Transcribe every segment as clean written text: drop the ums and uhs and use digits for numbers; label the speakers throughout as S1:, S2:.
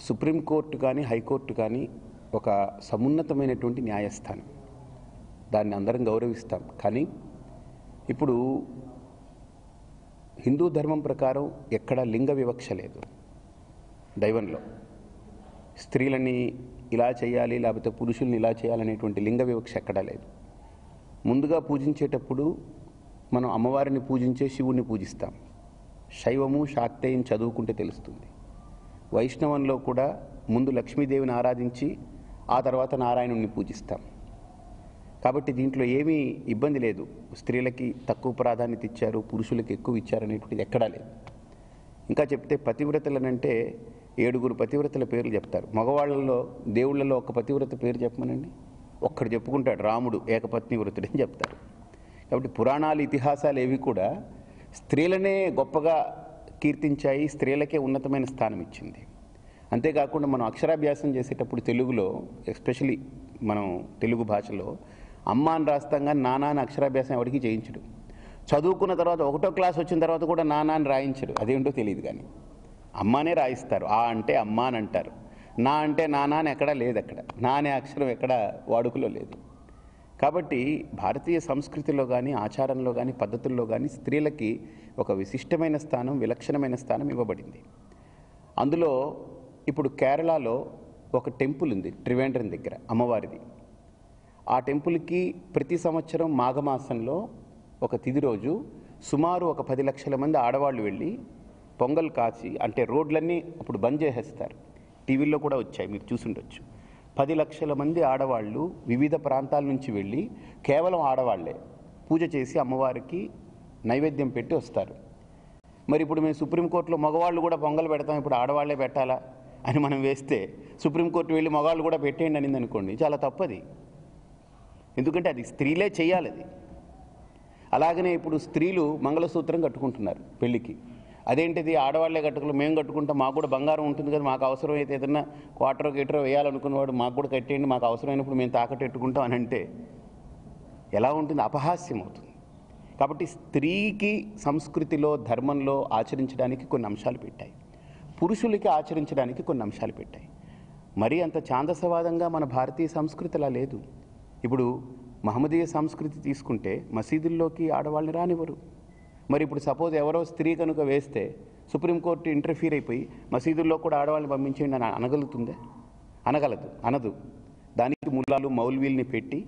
S1: Supreme court కానీ high court కానీ ఒక సమున్నతమైనటువంటి న్యాయస్థానం, దాన్ని అందరం గౌరవిస్తాం. కానీ ఇప్పుడు హిందూ ధర్మం ప్రకారం ఎక్కడ లింగ వివక్ష లేదు. దైవంలో స్త్రీలని ఇలా చేయాలి లేకపోతే పురుషుల్ని ఇలా చేయాలనేటువంటి లింగ వివక్ష ఎక్కడా లేదు. ముందుగా పూజించేటప్పుడు మనం అమ్మవారిని పూజించే శివుణ్ణి పూజిస్తాం. శైవము శాక్తేయం చదువుకుంటే తెలుస్తుంది. వైష్ణవంలో కూడా ముందు లక్ష్మీదేవిని ఆరాధించి ఆ తర్వాత నారాయణుణ్ణి పూజిస్తాం. కాబట్టి దీంట్లో ఏమీ ఇబ్బంది లేదు. స్త్రీలకి తక్కువ ప్రాధాన్యత ఇచ్చారు, పురుషులకి ఎక్కువ ఇచ్చారనేటువంటిది ఎక్కడా లేదు. ఇంకా చెప్తే పతివ్రతలనంటే 7 పతివ్రతల పేర్లు చెప్తారు. మగవాళ్ళలో దేవుళ్ళలో ఒక పతివ్రత పేరు చెప్పమనండి, ఒక్కడు చెప్పుకుంటాడు, రాముడు ఏకపత్ని వ్రతుడు అని చెప్తారు. కాబట్టి పురాణాలు ఇతిహాసాలు ఏవి కూడా స్త్రీలనే గొప్పగా కీర్తించాయి, స్త్రీలకే ఉన్నతమైన స్థానం ఇచ్చింది. అంతేకాకుండా మనం అక్షరాభ్యాసం చేసేటప్పుడు తెలుగులో ఎస్పెషలీ మనం తెలుగు భాషలో అమ్మ అని రాస్తాం కానీ నాన్న అని అక్షరాభ్యాసం ఎవరికి చేయించడు. చదువుకున్న తర్వాత 1వ క్లాస్ వచ్చిన తర్వాత కూడా నాన్న అని రాయించడు. అదేంటో తెలియదు, కానీ అమ్మానే రాయిస్తారు. ఆ అంటే అమ్మ అని అంటారు, నా అంటే నాన్న అని ఎక్కడా లేదు. అక్కడ నా అనే అక్షరం ఎక్కడ వాడుకలో లేదు. కాబట్టి భారతీయ సంస్కృతిలో కానీ ఆచారంలో కానీ పద్ధతుల్లో కానీ స్త్రీలకి ఒక విశిష్టమైన స్థానం, విలక్షణమైన స్థానం ఇవ్వబడింది. అందులో ఇప్పుడు కేరళలో ఒక టెంపుల్ ఉంది త్రివేంద్రం దగ్గర, అమ్మవారిది. ఆ టెంపుల్కి ప్రతి సంవత్సరం మాఘమాసంలో ఒక తిథి రోజు సుమారు ఒక 10 లక్షల మంది ఆడవాళ్ళు వెళ్ళి పొంగల్ కాచి, అంటే రోడ్లన్నీ అప్పుడు బంద్ చేసేస్తారు, టీవీల్లో కూడా వచ్చాయి, మీరు చూసుండొచ్చు. 10 లక్షల మంది ఆడవాళ్ళు వివిధ ప్రాంతాల నుంచి వెళ్ళి కేవలం ఆడవాళ్లే పూజ చేసి అమ్మవారికి నైవేద్యం పెట్టి వస్తారు. మరి ఇప్పుడు మేము సుప్రీంకోర్టులో మగవాళ్ళు కూడా పొంగల్ పెడతాం, ఇప్పుడు ఆడవాళ్లే పెట్టాలా అని మనం వేస్తే సుప్రీంకోర్టు వెళ్ళి మగవాళ్ళు కూడా పెట్టేయండి అనింది అనుకోండి, చాలా తప్పది. ఎందుకంటే అది స్త్రీలే చేయాలి అది. అలాగనే ఇప్పుడు స్త్రీలు మంగళసూత్రం కట్టుకుంటున్నారు పెళ్ళికి. అదేంటిది ఆడవాళ్లే కట్టుకుని మేము కట్టుకుంటాం, మాకు కూడా బంగారం ఉంటుంది కదా, మాకు అవసరమైతే ఏదన్నా క్వార్టరో గిటరో వేయాలనుకున్నవాడు మాకు కూడా కట్టేయండి, మాకు అవసరమైనప్పుడు మేము తాకట్టు పెట్టుకుంటాం అని అంటే ఎలా ఉంటుంది? అపహాస్యం అవుతుంది. కాబట్టి స్త్రీకి సంస్కృతిలో ధర్మంలో ఆచరించడానికి కొన్ని అంశాలు పెట్టాయి, పురుషులకి ఆచరించడానికి కొన్ని అంశాలు పెట్టాయి. మరీ అంత ఛాందసవాదంగా మన భారతీయ సంస్కృతి అలా లేదు. ఇప్పుడు మహమ్మదీయ సంస్కృతి తీసుకుంటే మసీదుల్లోకి ఆడవాళ్ళని రానివ్వరు. మరి ఇప్పుడు సపోజ్ ఎవరో స్త్రీ కనుక వేస్తే సుప్రీంకోర్టు ఇంటర్ఫీర్ అయిపోయి మసీదుల్లో కూడా ఆడవాళ్ళని పంపించేయండి అని అనగలుగుతుందే? అనదు. దానికి ముల్లాలు మౌల్వీల్ని పెట్టి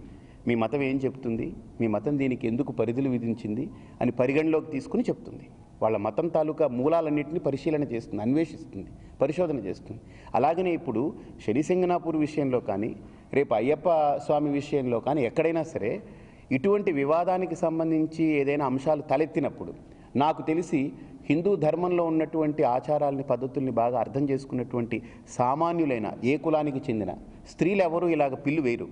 S1: మీ మతం ఏం చెప్తుంది, మీ మతం దీనికి ఎందుకు పరిధులు విధించింది అని పరిగణలోకి తీసుకుని చెప్తుంది. వాళ్ళ మతం తాలూకా మూలాలన్నింటినీ పరిశీలన చేస్తుంది, అన్వేషిస్తుంది, పరిశోధన చేస్తుంది. అలాగనే ఇప్పుడు శనిసింగనాపూర్ విషయంలో కానీ రేపు అయ్యప్ప స్వామి విషయంలో కానీ ఎక్కడైనా సరే ఇటువంటి వివాదానికి సంబంధించి ఏదైనా అంశాలు తలెత్తినప్పుడు నాకు తెలిసి హిందూ ధర్మంలో ఉన్నటువంటి ఆచారాలని పద్ధతుల్ని బాగా అర్థం చేసుకున్నటువంటి సామాన్యులైన ఏ కులానికి చెందిన స్త్రీలు ఎవరు ఇలాగ పిల్లు వేయరు.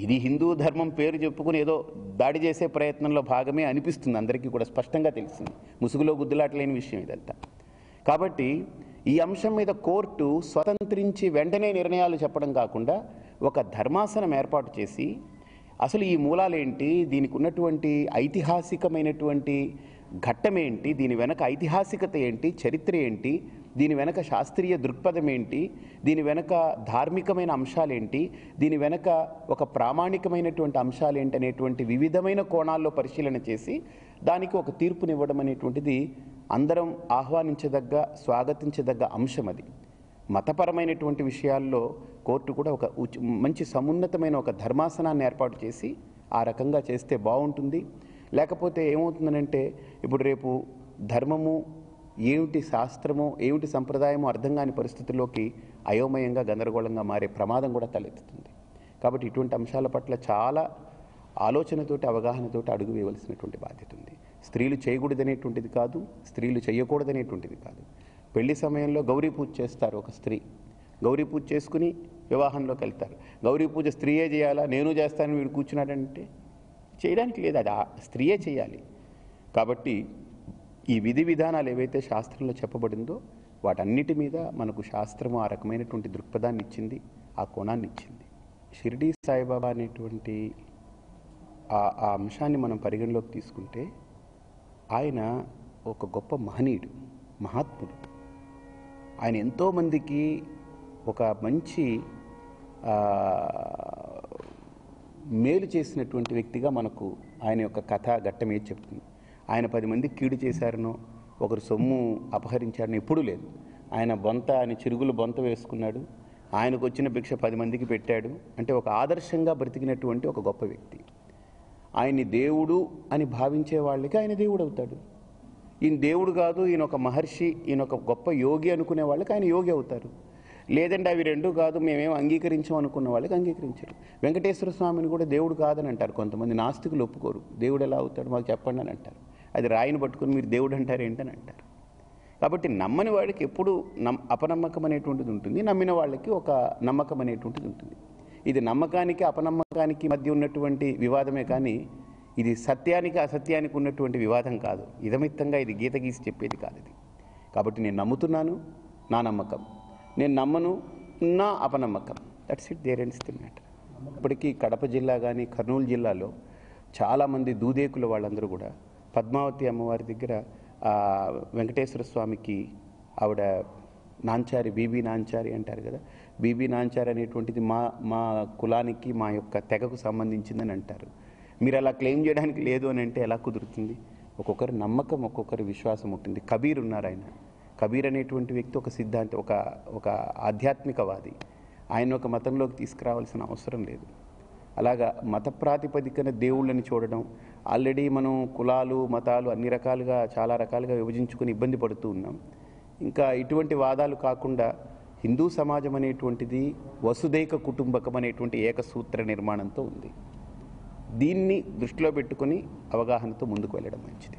S1: ఇది హిందూ ధర్మం పేరు చెప్పుకుని ఏదో దాడి చేసే ప్రయత్నంలో భాగమే అనిపిస్తుంది, అందరికీ కూడా స్పష్టంగా తెలిసింది. ముసుగులో గుద్దులాటలేని విషయం ఇదంతా. కాబట్టి ఈ అంశం మీద కోర్టు స్వతంత్రించి వెంటనే నిర్ణయాలు చెప్పడం కాకుండా ఒక ధర్మాసనం ఏర్పాటు చేసి అసలు ఈ మూలాలేంటి, దీనికి ఉన్నటువంటి ఐతిహాసికమైనటువంటి ఘట్టమేంటి, దీని వెనక ఐతిహాసికత ఏంటి, చరిత్ర ఏంటి, దీని వెనక శాస్త్రీయ దృక్పథం ఏంటి, దీని వెనక ధార్మికమైన అంశాలేంటి, దీని వెనక ఒక ప్రామాణికమైనటువంటి అంశాలేంటి అనేటువంటి వివిధమైన కోణాల్లో పరిశీలన చేసి దానికి ఒక తీర్పునివ్వడం అనేటువంటిది అందరం ఆహ్వానించదగ్గ, స్వాగతించదగ్గ అంశం. అది మతపరమైనటువంటి విషయాల్లో కోర్టు కూడా ఒక మంచి సమున్నతమైన ఒక ధర్మాసనాన్ని ఏర్పాటు చేసి ఆ రకంగా చేస్తే బాగుంటుంది. లేకపోతే ఏమవుతుందనంటే ఇప్పుడు రేపు ధర్మము ఏమిటి, శాస్త్రము ఏమిటి, సంప్రదాయము అర్థం కాని పరిస్థితుల్లోకి అయోమయంగా గందరగోళంగా మారే ప్రమాదం కూడా తలెత్తుతుంది. కాబట్టి ఇటువంటి అంశాల పట్ల చాలా ఆలోచనతోటి, అవగాహనతోటి అడుగు వేయవలసినటువంటి బాధ్యత ఉంది. స్త్రీలు చేయకూడదనేటువంటిది కాదు, స్త్రీలు చేయకూడదనేటువంటిది కాదు. పెళ్లి సమయంలో గౌరీ పూజ చేస్తారు. ఒక స్త్రీ గౌరీ పూజ చేసుకుని వివాహంలోకి వెళ్తారు. గౌరీ పూజ స్త్రీయే చేయాలా, నేను చేస్తానని వీడు కూర్చున్నాడంటే చేయడానికి లేదు, అది ఆ స్త్రీయే చేయాలి. కాబట్టి ఈ విధి విధానాలు ఏవైతే శాస్త్రంలో చెప్పబడిందో వాటన్నిటి మీద మనకు శాస్త్రము ఆ రకమైనటువంటి దృక్పథాన్ని ఇచ్చింది, ఆ కోణాన్ని ఇచ్చింది. షిరిడీ సాయిబాబా అనేటువంటి ఆ అంశాన్ని మనం పరిగణలోకి తీసుకుంటే ఆయన ఒక గొప్ప మహనీయుడు, మహాత్ముడు. ఆయన ఎంతోమందికి ఒక మంచి మేలు చేసినటువంటి వ్యక్తిగా మనకు ఆయన యొక్క కథ ఘట్టమే చెప్తుంది. ఆయన 10 మందికి కీడు చేశారనో, ఒకరు సొమ్ము అపహరించారనో ఎప్పుడూ లేదు. ఆయన చిరుగులు బొంత వేసుకున్నాడు, ఆయనకు వచ్చిన భిక్ష 10 మందికి పెట్టాడు. అంటే ఒక ఆదర్శంగా బ్రతికినటువంటి ఒక గొప్ప వ్యక్తి. ఆయన్ని దేవుడు అని భావించే వాళ్ళకి ఆయన దేవుడు అవుతాడు. ఈయన దేవుడు కాదు, ఈయన ఒక మహర్షి, ఈయన ఒక గొప్ప యోగి అనుకునే వాళ్ళకి ఆయన యోగి అవుతారు. లేదంటే అవి రెండూ కాదు, మేమేం అంగీకరించాం అనుకున్న వాళ్ళకి అంగీకరించరు. వెంకటేశ్వర స్వామిని కూడా దేవుడు కాదని అంటారు కొంతమంది. నాస్తికులు ఒప్పుకోరు. దేవుడు ఎలా అవుతాడు మాకు చెప్పండి అని అంటారు. అది రాయిని పట్టుకుని మీరు దేవుడు అంటారు ఏంటని అంటారు. కాబట్టి నమ్మని వాడికి ఎప్పుడు అపనమ్మకం అనేటువంటిది ఉంటుంది, నమ్మిన వాళ్ళకి ఒక నమ్మకం అనేటువంటిది ఉంటుంది. ఇది నమ్మకానికి అపనమ్మకానికి మధ్య ఉన్నటువంటి వివాదమే కానీ ఇది సత్యానికి అసత్యానికి ఉన్నటువంటి వివాదం కాదు. ఇదమిత్తంగా ఇది గీత గీసి చెప్పేది కాదు ఇది. కాబట్టి నేను నమ్ముతున్నాను, నా నమ్మకం. నేను నమ్మను, నా అపనమ్మకం. That's it, there ends the matter. ఇప్పటికీ కడప జిల్లా కానీ కర్నూలు జిల్లాలో చాలామంది దూదేకుల వాళ్ళందరూ కూడా పద్మావతి అమ్మవారి దగ్గర వెంకటేశ్వర స్వామికి ఆవిడ నాంచారి, బీబీ నాంచారి అంటారు కదా, బీబీ నాంచారి అనేటువంటిది మా కులానికి, మా యొక్క తెగకు సంబంధించిందని అంటారు. మీరు అలా క్లెయిమ్ చేయడానికి లేదు అని అంటే ఎలా కుదురుతుంది? ఒక్కొక్కరి నమ్మకం, ఒక్కొక్కరి విశ్వాసం ఉంటుంది. కబీర్ ఉన్నారు. ఆయన కబీర్ అనేటువంటి వ్యక్తి ఒక సిద్ధాంతి, ఒక ఆధ్యాత్మికవాది. ఆయన ఒక మతంలోకి తీసుకురావాల్సిన అవసరం లేదు. అలాగా మత ప్రాతిపదికన దేవుళ్ళని చూడడం, ఆల్రెడీ మనం కులాలు మతాలు అన్ని రకాలుగా చాలా రకాలుగా విభజించుకొని ఇబ్బంది పడుతూ ఉన్నాం. ఇంకా ఇటువంటి వాదాలు కాకుండా హిందూ సమాజం అనేటువంటిది వసుదైక కుటుంబకం అనేటువంటి ఏకసూత్ర నిర్మాణంతో ఉంది. దీన్ని దృష్టిలో పెట్టుకొని అవగాహనతో ముందుకు వెళ్ళడం మంచిది.